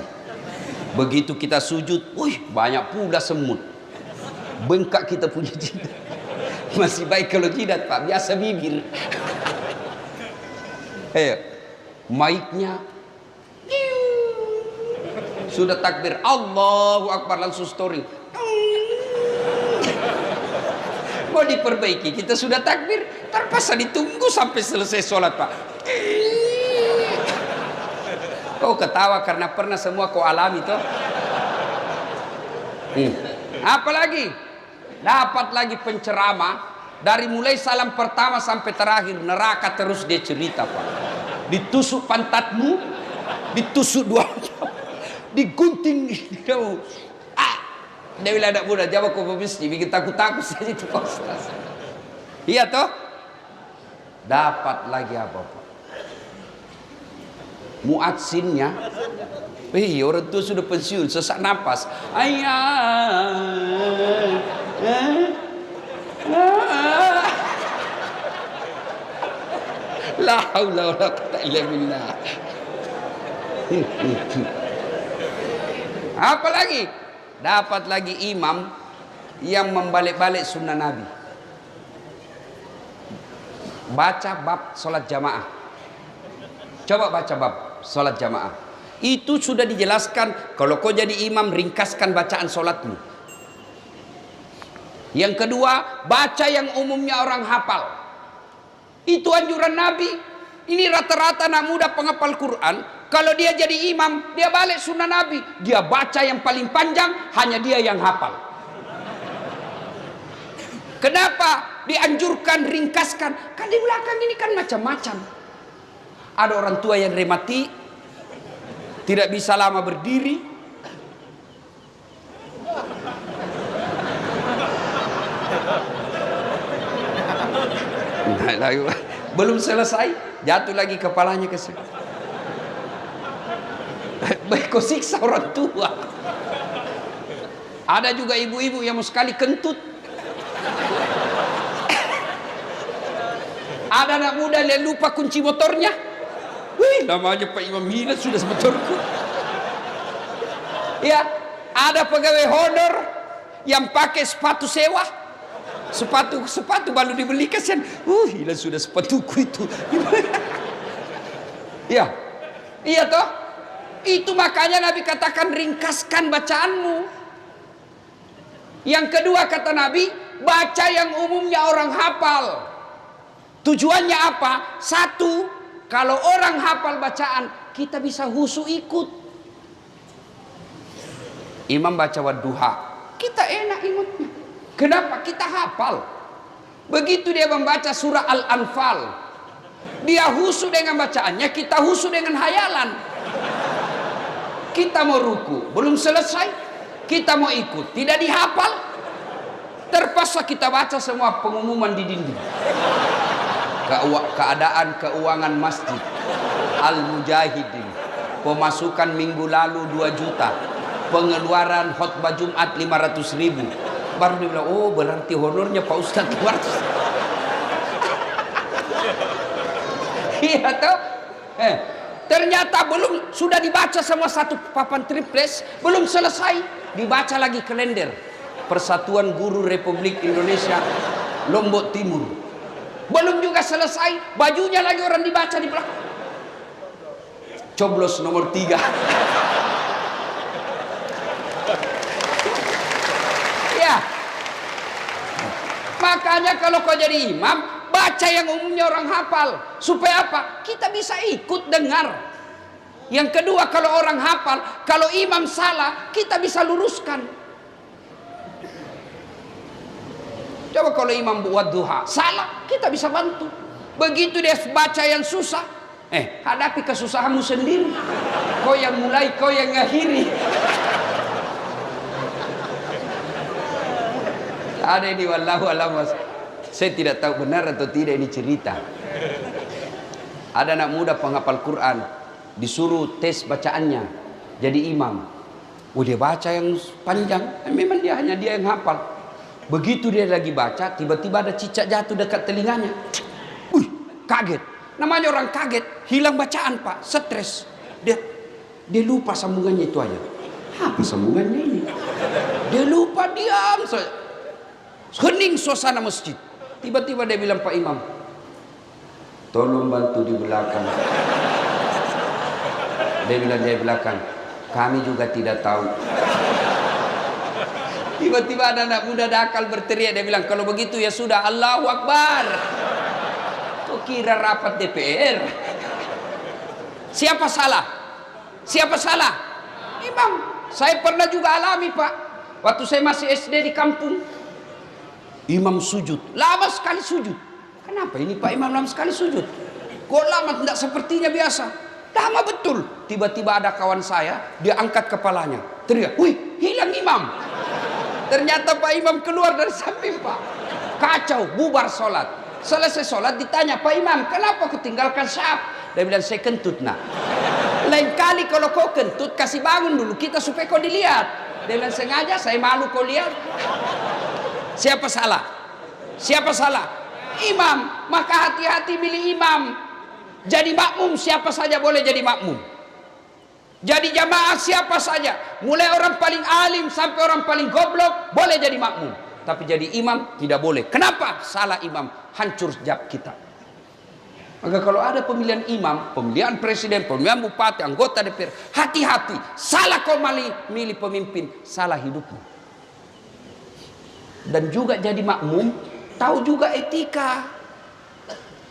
Begitu kita sujud, wih banyak pula semut. Bengkak kita punya jidat. Masih baik kalau jidat Pak, biasa bibir. Mic-nya sudah takbir Allahu Akbar langsung story. Mau diperbaiki, kita sudah takbir, terpaksa ditunggu sampai selesai sholat Pak. Kau ketawa karena pernah semua kau alami toh. Apalagi dapat lagi penceramah dari mulai salam pertama sampai terakhir neraka terus dia cerita Pak. Ditusuk pantatmu, ditusuk 2 digunting kamu. Dia bilang anak muda, jawab kau pebisnis, bikin takut-takut saja itu Pak Ustaz. Iya toh? Dapat lagi apa Pak? Muadzinnya, orang tua sudah pensiun, sesak napas. La haula wala quwwata illa billah. Apalagi dapat lagi imam yang membalik-balik sunnah Nabi. Baca bab sholat jamaah. Coba baca bab sholat jamaah. Itu sudah dijelaskan. Kalau kau jadi imam, ringkaskan bacaan sholatmu. Yang kedua, baca yang umumnya orang hafal. Itu anjuran Nabi. Ini rata-rata anak muda penghafal Quran. Kalau dia jadi imam, dia balik sunnah Nabi. Dia baca yang paling panjang, hanya dia yang hafal. Kenapa dianjurkan ringkaskan? Kan di belakang ini kan macam-macam. Ada orang tua yang rematik, tidak bisa lama berdiri. Belum selesai, jatuh lagi kepalanya ke sini. Baik kau siksa orang tua. Ada juga ibu-ibu yang mau sekali kentut. Ada anak muda yang lupa kunci motornya. Wih, namanya Pak Imam Hina sudah semotorku. Ya, ada pegawai honor yang pakai sepatu sewa. Sepatu baru dibeli kasihan. Hilang sudah sepatuku itu. Ya, iya toh. Itu makanya Nabi katakan ringkaskan bacaanmu. Yang kedua kata Nabi, baca yang umumnya orang hafal. Tujuannya apa? Satu, kalau orang hafal bacaan, kita bisa husu ikut. Imam baca wadduha, kita enak ikutnya. Kenapa? Kita hafal. Begitu dia membaca surah Al-Anfal, dia husu dengan bacaannya, kita husu dengan hayalan. Kita mau ruku, belum selesai, kita mau ikut, tidak dihafal, terpaksa kita baca semua pengumuman di dinding. Keadaan keuangan masjid Al-Mujahidin, pemasukan minggu lalu 2 juta, pengeluaran khutbah Jumat 500.000. Baru dia bilang, oh berarti honornya Pak Ustadz 200. Iya toh? Ternyata belum, sudah dibaca semua satu papan triples, belum selesai, dibaca lagi kalender Persatuan Guru Republik Indonesia Lombok Timur. Belum juga selesai, bajunya lagi orang dibaca di belakang. Coblos nomor 3. Ya. Makanya kalau kau jadi imam, baca yang umumnya orang hafal. Supaya apa? Kita bisa ikut dengar. Yang kedua, kalau orang hafal, kalau imam salah, kita bisa luruskan. Coba kalau imam buat duha salah, kita bisa bantu. Begitu dia baca yang susah, hadapi kesusahanmu sendiri. Kau yang mulai, kau yang ngakhiri. Ada ini wallahu alam. Saya tidak tahu benar atau tidak ini cerita. Ada anak muda penghafal Quran, disuruh tes bacaannya jadi imam. Dia baca yang panjang, memang hanya dia yang hafal. Begitu dia lagi baca, tiba-tiba ada cicak jatuh dekat telinganya. Kaget. Namanya orang kaget, hilang bacaan Pak, stres. Dia lupa sambungannya itu aja. Apa sambungannya ini? Dia lupa, diam saja. Hening suasana masjid. Tiba-tiba dia bilang, Pak Imam, tolong bantu di belakang. Dia bilang di belakang, kami juga tidak tahu. Tiba-tiba ada anak muda dakal berteriak, dia bilang, kalau begitu ya sudah, Allahu Akbar. Kau kira rapat DPR? Siapa salah? Siapa salah? Imam. Saya pernah juga alami Pak, waktu saya masih SD di kampung. Imam sujud, lama sekali sujud. Kenapa ini Pak Imam lama sekali sujud? Kok lama, tidak sepertinya biasa. Lama betul. Tiba-tiba ada kawan saya, dia angkat kepalanya, teriak, wih, hilang imam. Ternyata Pak Imam keluar dari samping Pak. Kacau, bubar sholat. Selesai sholat ditanya, Pak Imam, kenapa kau tinggalkan syaf? Dia bilang, saya kentut nak. Lain kali kalau kau kentut, kasih bangun dulu kita supaya kau dilihat. Dia bilang, sengaja, saya malu kau lihat. Siapa salah? Siapa salah? Imam. Maka hati-hati milih imam. Jadi makmum siapa saja boleh jadi makmum. Jadi jamaah siapa saja, mulai orang paling alim sampai orang paling goblok boleh jadi makmum. Tapi jadi imam tidak boleh. Kenapa? Salah imam, hancur sejak kita. Maka kalau ada pemilihan imam, pemilihan presiden, pemilihan bupati, anggota DPR, hati-hati. Salah kau milih pemimpin, salah hidupmu. Dan juga jadi makmum, tahu juga etika.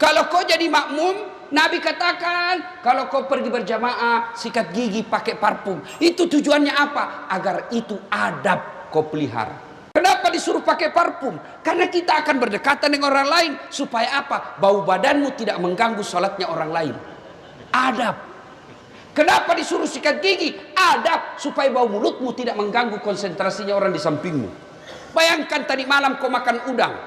Kalau kau jadi makmum, Nabi katakan, kalau kau pergi berjamaah, sikat gigi pakai parfum. Itu tujuannya apa? Agar itu adab kau pelihara. Kenapa disuruh pakai parfum? Karena kita akan berdekatan dengan orang lain. Supaya apa? Bau badanmu tidak mengganggu sholatnya orang lain. Adab. Kenapa disuruh sikat gigi? Adab. Supaya bau mulutmu tidak mengganggu konsentrasinya orang di sampingmu. Bayangkan tadi malam kau makan udang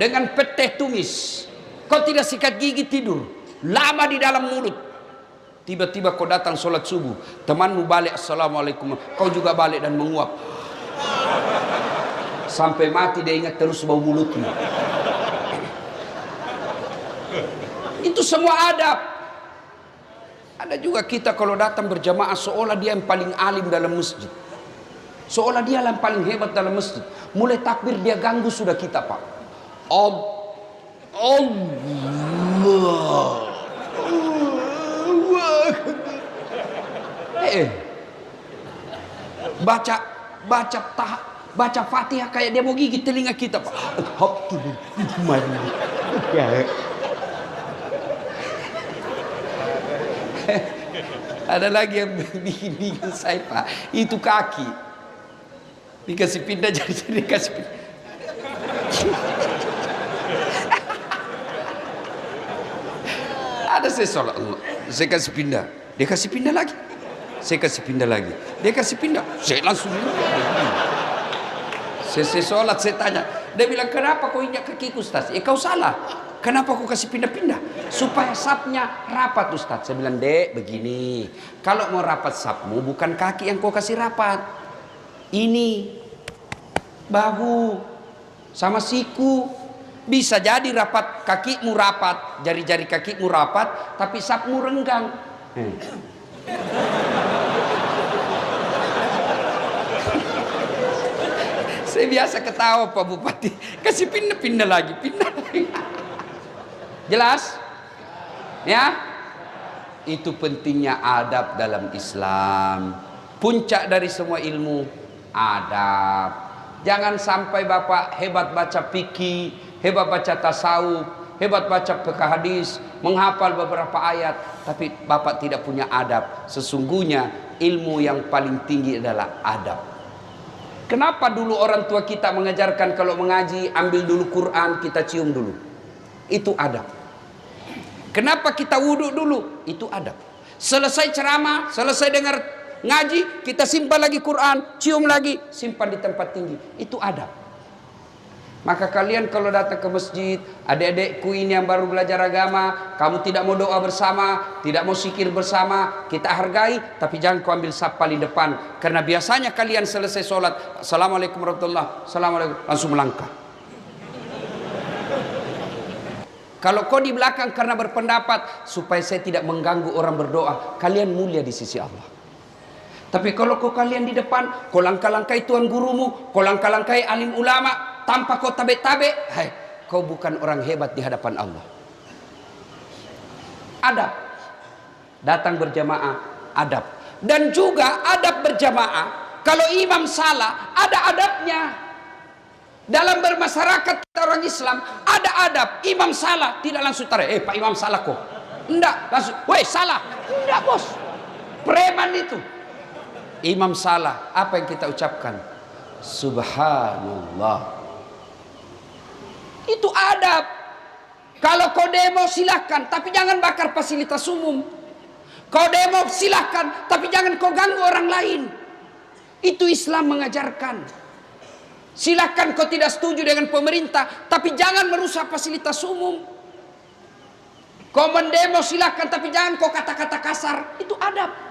dengan pete tumis. Kau tidak sikat gigi tidur. Lama di dalam mulut. Tiba-tiba kau datang sholat subuh, temanmu balik, assalamualaikum, kau juga balik dan menguap. Sampai mati dia ingat terus bau mulutmu. Itu semua adab. Ada juga kita kalau datang berjamaah seolah dia yang paling alim dalam masjid, seolah dia yang paling hebat dalam masjid. Mulai takbir dia ganggu sudah kita, Pak. Allah. Baca Fatihah kayak dia mau gigit telinga kita, Pak. Ada lagi yang bikin bingung saya, Pak. Itu kaki dikasih pindah jadi dikasih pindah. Ada saya sholat, saya kasih pindah, dia kasih pindah lagi, saya kasih pindah lagi, dia kasih pindah, saya langsung saya sholat, saya tanya, dia bilang kenapa kau injak kakiku Ustaz? Kau salah, kenapa kau kasih pindah-pindah? Supaya sapnya rapat Ustaz. Saya bilang, dek begini, kalau mau rapat sapmu bukan kaki yang kau kasih rapat, ini bahu sama siku. Bisa jadi rapat kakimu rapat, jari-jari kakimu rapat, tapi sapmu renggang. Saya biasa ketawa Pak Bupati, kasih pindah-pindah lagi, pindah lagi. Jelas? Ya? Itu pentingnya adab dalam Islam. Puncak dari semua ilmu, adab. Jangan sampai Bapak hebat baca fikih, hebat baca tasawuf, hebat baca fikih hadis, menghafal beberapa ayat, tapi Bapak tidak punya adab. Sesungguhnya ilmu yang paling tinggi adalah adab. Kenapa dulu orang tua kita mengajarkan kalau mengaji ambil dulu Quran, kita cium dulu? Itu adab. Kenapa kita wudhu dulu? Itu adab. Selesai ceramah, selesai dengar ngaji, kita simpan lagi Quran, cium lagi, simpan di tempat tinggi. Itu adab. Maka kalian kalau datang ke masjid, adik-adikku ini yang baru belajar agama, kamu tidak mau doa bersama, tidak mau zikir bersama, kita hargai, tapi jangan kau ambil saf paling depan. Karena biasanya kalian selesai sholat, assalamualaikum warahmatullahi, assalamualaikum, langsung melangkah. Kalau kau di belakang karena berpendapat supaya saya tidak mengganggu orang berdoa, kalian mulia di sisi Allah. Tapi kalau kau kalian di depan, kau langkah-langkai tuan gurumu, kau langkah-langkai alim ulama, tanpa kau tabe-tabe, hai, kau bukan orang hebat di hadapan Allah. Adab. Datang berjamaah, adab. Dan juga adab berjamaah, kalau imam salah, ada adabnya. Dalam bermasyarakat orang Islam, ada adab. Imam salah, tidak langsung tarik, Pak Imam salah kok. Enggak, langsung, weh salah. Enggak bos, preman itu. Imam salah, apa yang kita ucapkan? Subhanallah. Itu adab. Kalau kau demo silahkan, tapi jangan bakar fasilitas umum. Kau demo silahkan, tapi jangan kau ganggu orang lain. Itu Islam mengajarkan. Silahkan kau tidak setuju dengan pemerintah, tapi jangan merusak fasilitas umum. Kau mendemo silahkan, tapi jangan kau kata-kata kasar. Itu adab.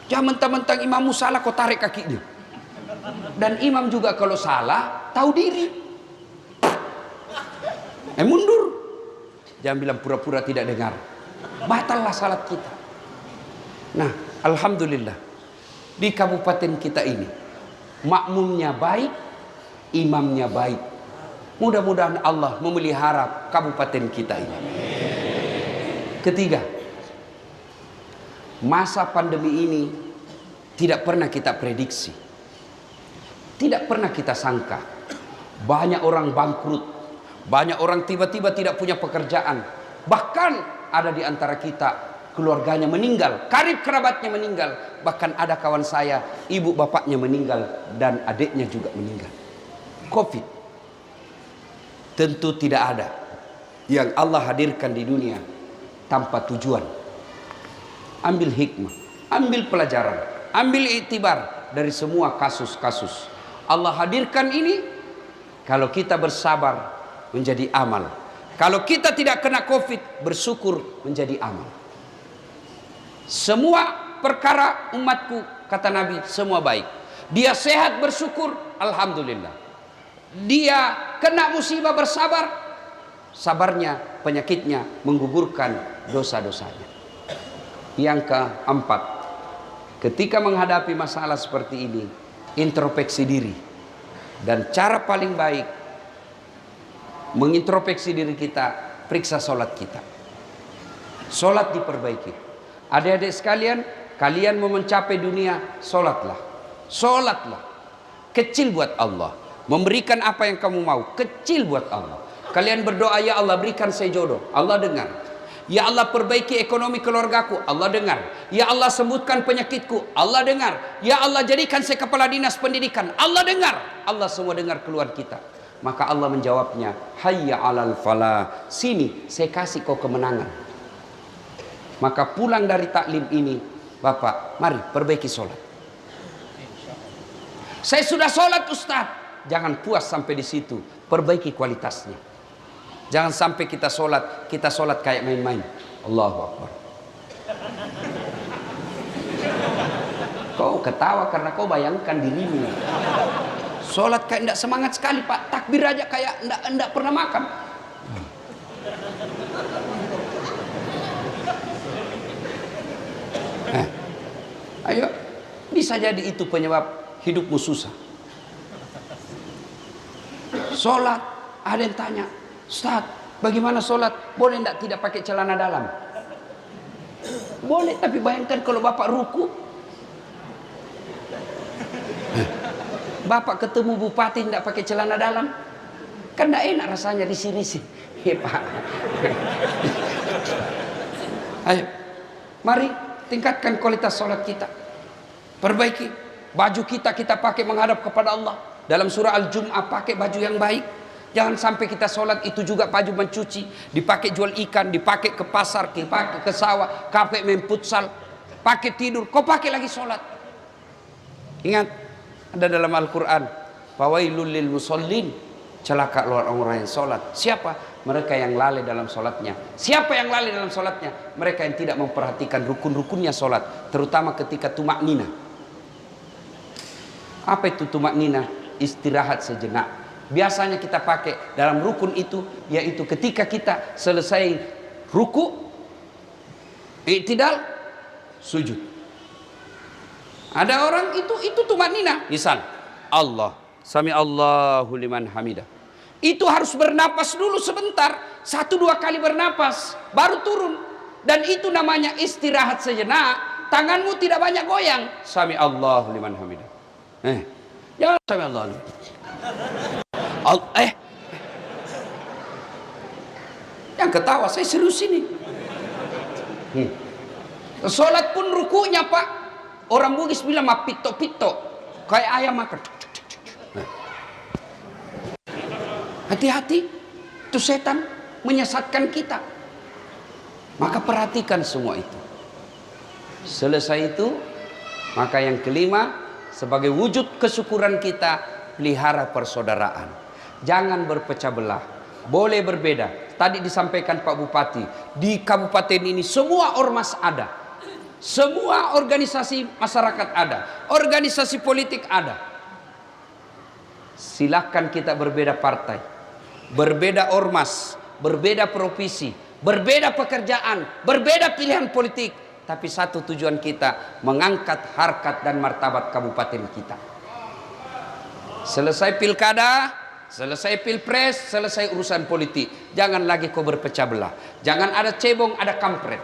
Jangan mentang-mentang imammu salah kau tarik kakinya. Dan imam juga kalau salah tahu diri, mundur. Jangan bilang pura-pura tidak dengar. Batallah salat kita. Nah, alhamdulillah di kabupaten kita ini makmumnya baik, imamnya baik. Mudah-mudahan Allah memelihara kabupaten kita ini. Ketiga, masa pandemi ini tidak pernah kita prediksi, tidak pernah kita sangka. Banyak orang bangkrut, banyak orang tiba-tiba tidak punya pekerjaan. Bahkan ada di antara kita keluarganya meninggal, karib kerabatnya meninggal. Bahkan ada kawan saya, ibu bapaknya meninggal dan adiknya juga meninggal. Covid tentu tidak ada yang Allah hadirkan di dunia tanpa tujuan. Ambil hikmah, ambil pelajaran, ambil iktibar dari semua kasus-kasus. Allah hadirkan ini kalau kita bersabar menjadi amal. Kalau kita tidak kena Covid, bersyukur menjadi amal. Semua perkara umatku, kata Nabi, semua baik. Dia sehat bersyukur, alhamdulillah. Dia kena musibah bersabar, sabarnya, penyakitnya menggugurkan dosa-dosanya. Yang keempat, ketika menghadapi masalah seperti ini, introspeksi diri. Dan cara paling baik mengintrospeksi diri kita, periksa sholat kita. Sholat diperbaiki. Adik-adik sekalian, kalian mau mencapai dunia, sholatlah. Sholatlah. Kecil buat Allah. Memberikan apa yang kamu mau, kecil buat Allah. Kalian berdoa, ya Allah berikan saya jodoh, Allah dengar. Ya Allah perbaiki ekonomi keluargaku, Allah dengar. Ya Allah sembuhkan penyakitku, Allah dengar. Ya Allah jadikan saya kepala dinas pendidikan, Allah dengar. Allah semua dengar keluar kita. Maka Allah menjawabnya, hayya alal falah, sini saya kasih kau kemenangan. Maka pulang dari taklim ini, Bapak, mari perbaiki sholat. Saya sudah sholat Ustaz. Jangan puas sampai di situ, perbaiki kualitasnya. Jangan sampai kita sholat kayak main-main. Allahu Akbar. Kau ketawa karena kau bayangkan dirimu. Sholat kayak tidak semangat sekali Pak. Takbir aja kayak tidak pernah makan. Ayo, bisa jadi itu penyebab hidupmu susah. Sholat, ada yang tanya, Ustaz, bagaimana sholat? Boleh tidak pakai celana dalam? Boleh, tapi bayangkan kalau Bapak ruku. Bapak ketemu bupati tidak pakai celana dalam, kan tidak enak rasanya di sini sih. Ya Pak. Ayo, mari tingkatkan kualitas sholat kita. Perbaiki baju kita pakai menghadap kepada Allah. Dalam surah Al-Jum'ah pakai baju yang baik. Jangan sampai kita sholat itu juga baju mencuci, dipakai jual ikan, dipakai ke pasar, dipakai ke sawah, pakai main futsal, pakai tidur. Kau pakai lagi sholat. Ingat, ada dalam Al-Quran, fawailul lil musallin, celaka orang-orang yang sholat. Siapa? Mereka yang lalai dalam sholatnya. Siapa yang lalai dalam sholatnya? Mereka yang tidak memperhatikan rukun-rukunnya sholat, terutama ketika tumak nina. Apa itu tumak nina? Istirahat sejenak. Biasanya kita pakai dalam rukun itu, yaitu ketika kita selesai ruku, i'tidal, sujud. Ada orang itu tumanina. Misal, Allah, sami Allahu liman hamidah. Itu harus bernapas dulu sebentar, 1-2 kali bernapas, baru turun. Dan itu namanya istirahat sejenak. Tanganmu tidak banyak goyang. Sami Allahu liman hamidah. Jangan sami Allah. Yang ketawa, saya serius ini. Sholat pun rukunya Pak, orang Bugis bilang mah pito-pito, kayak ayam makan. Hati-hati, itu setan menyesatkan kita. Maka perhatikan semua itu. Selesai itu, maka yang kelima, sebagai wujud kesyukuran kita, pelihara persaudaraan. Jangan berpecah belah. Boleh berbeda. Tadi disampaikan Pak Bupati, di kabupaten ini semua ormas ada. Semua organisasi masyarakat ada. Organisasi politik ada. Silakan kita berbeda partai, berbeda ormas, berbeda profesi, berbeda pekerjaan, berbeda pilihan politik, tapi satu tujuan kita, mengangkat harkat dan martabat kabupaten kita. Selesai pilkada, selesai pilpres, selesai urusan politik. Jangan lagi kau berpecah belah. Jangan ada cebong, ada kampret.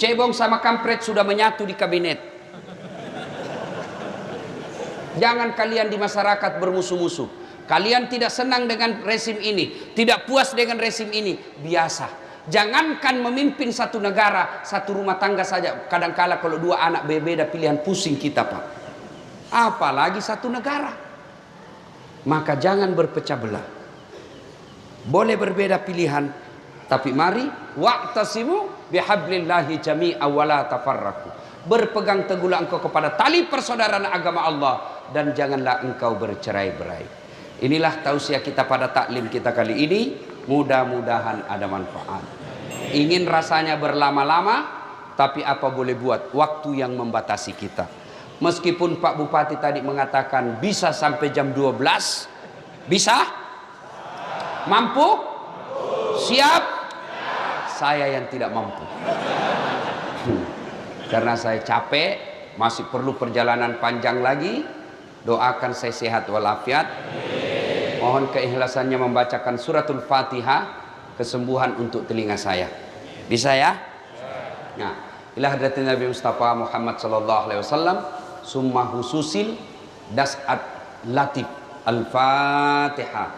Cebong sama kampret sudah menyatu di kabinet. Jangan kalian di masyarakat bermusuh-musuh. Kalian tidak senang dengan rezim ini, tidak puas dengan rezim ini, biasa. Jangankan memimpin satu negara, satu rumah tangga saja. Kadangkala kalau dua anak berbeda pilihan, pusing kita, Pak. Apalagi satu negara. Maka jangan berpecah belah. Boleh berbeda pilihan, tapi mari wa'tasimu bihablillahi jami'a wa la tafarraqu. Berpegang teguhlah engkau kepada tali persaudaraan agama Allah dan janganlah engkau bercerai-berai. Inilah tausiah kita pada taklim kita kali ini. Mudah-mudahan ada manfaat. Ingin rasanya berlama-lama, tapi apa boleh buat, waktu yang membatasi kita. Meskipun Pak Bupati tadi mengatakan bisa sampai jam 12, bisa? Mampu? Siap? Saya yang tidak mampu. Karena saya capek, masih perlu perjalanan panjang lagi. Doakan saya sehat walafiat. Mohon keikhlasannya membacakan suratul Fatihah, kesembuhan untuk telinga saya. Bisa ya? Nah, ila hadratin Nabi Mustafa Muhammad sallallahu alaihi wasallam. Summa hususil das'at latif. Al-Fatihah.